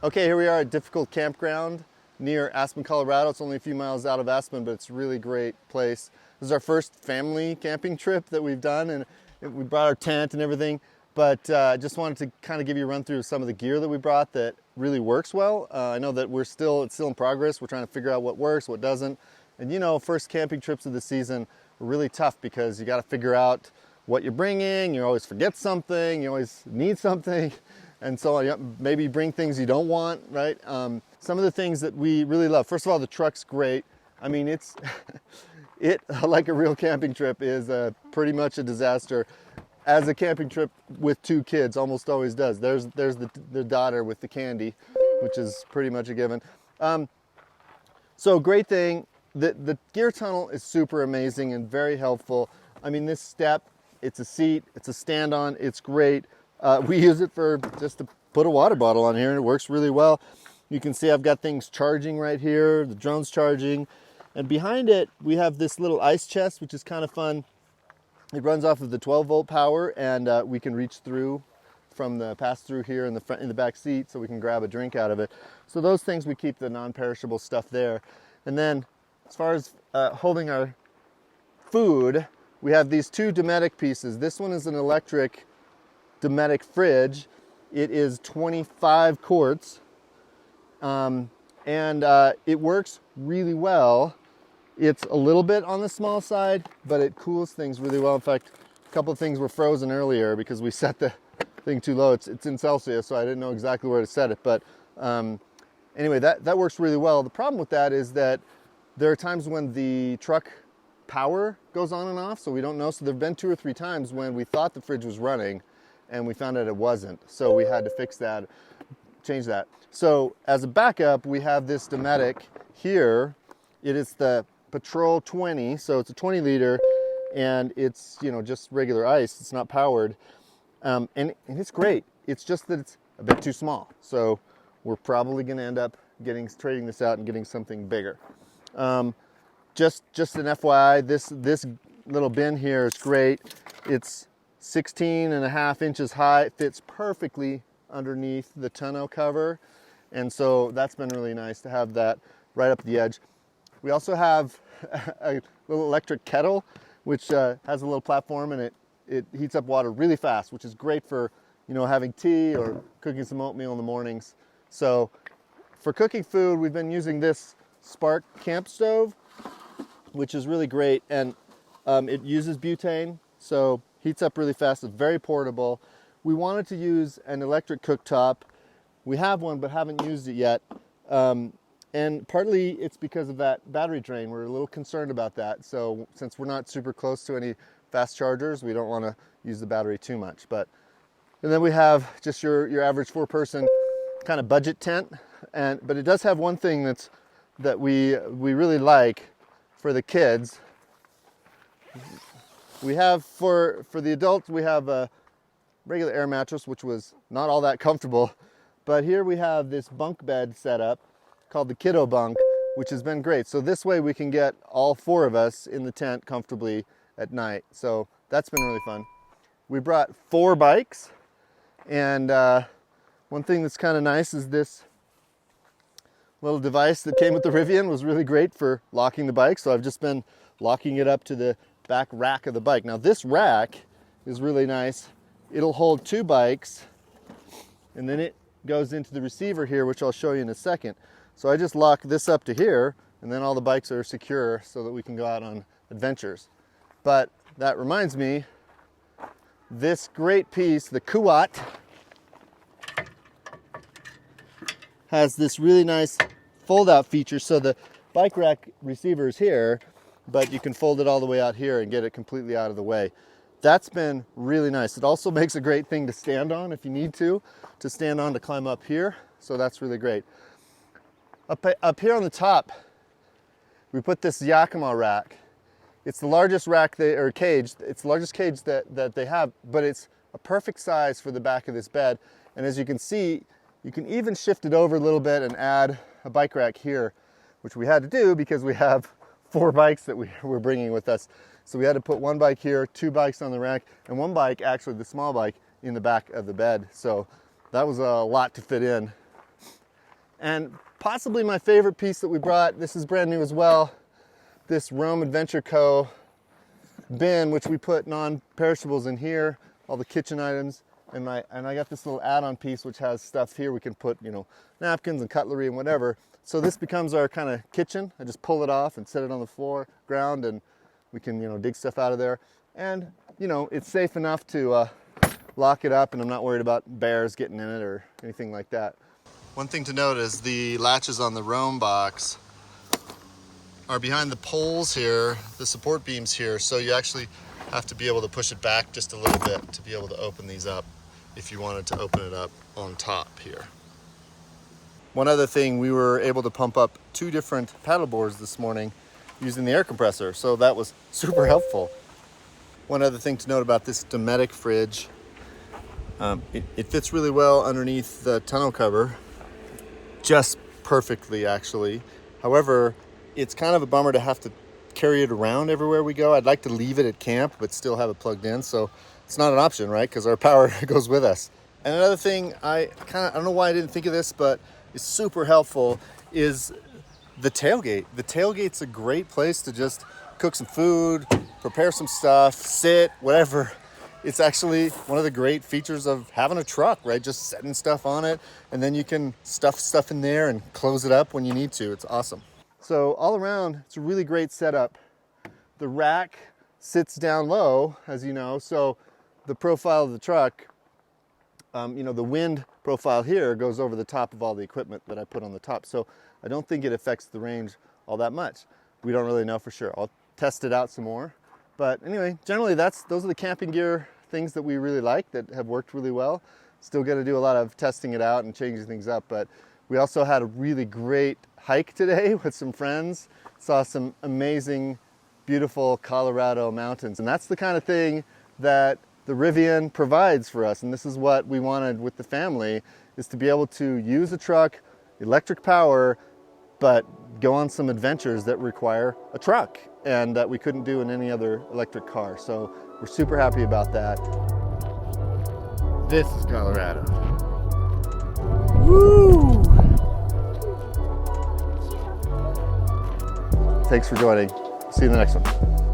Okay, here we are at Difficult Campground near Aspen, Colorado. It's only a few miles out of Aspen, but it's a really great place. This is our first family camping trip that we've done, and we brought our tent and everything, but I just wanted to kind of give you a run through of some of the gear that we brought that really works well. I know that it's still in progress. We're trying to figure out what works, what doesn't. And you know, first camping trips of the season are really tough because you got to figure out what you're bringing. You always forget something, you always need something. And so maybe bring things you don't want, right? Some of the things that we really love. First of all, the truck's great. I mean, it like a real camping trip is pretty much a disaster. As a camping trip with two kids almost always does. There's the daughter with the candy, which is pretty much a given. So great thing, the gear tunnel is super amazing and very helpful. I mean, this step, it's a seat, it's a stand-on, it's great. We use it for just to put a water bottle on here, and it works really well. You can see I've got things charging right here, the drone's charging, and behind it we have this little ice chest, which is kind of fun. It runs off of the 12-volt power, and we can reach through from the pass-through here in the back seat, so we can grab a drink out of it. So those things, we keep the non-perishable stuff there. And then as far as holding our food, we have these two Dometic pieces. This one is an electric Dometic fridge. It is 25 quarts, and it works really well. It's a little bit on the small side, but it cools things really well. In fact, a couple of things were frozen earlier because we set the thing too low. It's in Celsius, so I didn't know exactly where to set it. But anyway, that works really well. The problem with that is that there are times when the truck power goes on and off, so we don't know. So there have been 2 or 3 times when we thought the fridge was running, and we found out it wasn't. So we had to fix that, change that. So as a backup, we have this Dometic here. It is the Patrol 20, so it's a 20 liter, and it's, you know, just regular ice. It's not powered, and it's great. It's just that it's a bit too small. So we're probably going to end up trading this out and getting something bigger. Just an FYI, this little bin here is great. It's 16.5 inches high. It fits perfectly underneath the tonneau cover, and so that's been really nice to have that right up the edge. We also have a little electric kettle, which has a little platform, and it heats up water really fast, which is great for, you know, having tea or cooking some oatmeal in the mornings. So for cooking food, we've been using this Spark camp stove, which is really great, and it uses butane, so heats up really fast. It's very portable. We wanted to use an electric cooktop. We have one, but haven't used it yet. And partly it's because of that battery drain. We're a little concerned about that. So since we're not super close to any fast chargers, we don't want to use the battery too much. And then we have just your average 4-person kind of budget tent. But it does have one thing that we really like for the kids. We have for the adults, we have a regular air mattress, which was not all that comfortable. But here we have this bunk bed set up called the kiddo bunk, which has been great. So this way we can get all 4 of us in the tent comfortably at night. So that's been really fun. We brought 4 bikes, and one thing that's kind of nice is this little device that came with the Rivian was really great for locking the bike. So I've just been locking it up to the back rack of the bike. Now this rack is really nice. It'll hold 2 bikes, and then it goes into the receiver here, which I'll show you in a second. So I just lock this up to here, and then all the bikes are secure so that we can go out on adventures. But that reminds me, this great piece, the Kuat, has this really nice fold-out feature. So the bike rack receiver is here, but you can fold it all the way out here and get it completely out of the way. That's been really nice. It also makes a great thing to stand on if you need to stand on to climb up here. So that's really great. Up here on the top, we put this Yakima Rack. It's the largest rack cage. It's the largest cage that they have, but it's a perfect size for the back of this bed. And as you can see, you can even shift it over a little bit and add a bike rack here, which we had to do because we have 4 bikes that we're bringing with us. So we had to put 1 bike here, 2 bikes on the rack, and 1 bike, actually the small bike, in the back of the bed. So that was a lot to fit in. And possibly my favorite piece that we brought, this is brand new as well, this Rome Adventure Co. bin, which we put non-perishables in here, all the kitchen items. And I got this little add-on piece which has stuff here we can put, you know, napkins and cutlery and whatever. So this becomes our kind of kitchen. I just pull it off and set it on the floor, ground, and we can, you know, dig stuff out of there. And, you know, it's safe enough to lock it up, and I'm not worried about bears getting in it or anything like that. One thing to note is the latches on the Rome box are behind the poles here, the support beams here, so you actually have to be able to push it back just a little bit to be able to open these up if you wanted to open it up on top here. One other thing, we were able to pump up 2 different paddle boards this morning using the air compressor, so that was super helpful. One other thing to note about this Dometic fridge, it fits really well underneath the tonneau cover, just perfectly actually. However, it's kind of a bummer to have to carry it around everywhere we go. I'd like to leave it at camp but still have it plugged in, so it's not an option, right? Because our power goes with us. And another thing, I don't know why I didn't think of this, but it's super helpful, is the tailgate. The tailgate's a great place to just cook some food, prepare some stuff, sit, whatever. It's actually one of the great features of having a truck, right? Just setting stuff on it, and then you can stuff stuff in there and close it up when you need to. It's awesome. So all around, it's a really great setup. The rack sits down low, as you know, so the profile of the truck, you know, the wind profile here goes over the top of all the equipment that I put on the top. So I don't think it affects the range all that much. We don't really know for sure. I'll test it out some more. But anyway, generally those are the camping gear things that we really like that have worked really well. Still got to do a lot of testing it out and changing things up, but we also had a really great hike today with some friends. Saw some amazing, beautiful Colorado mountains. And that's the kind of thing that the Rivian provides for us. And this is what we wanted with the family, is to be able to use a truck, electric power, but go on some adventures that require a truck and that we couldn't do in any other electric car. So we're super happy about that. This is Colorado. Woo! Thanks for joining. See you in the next one.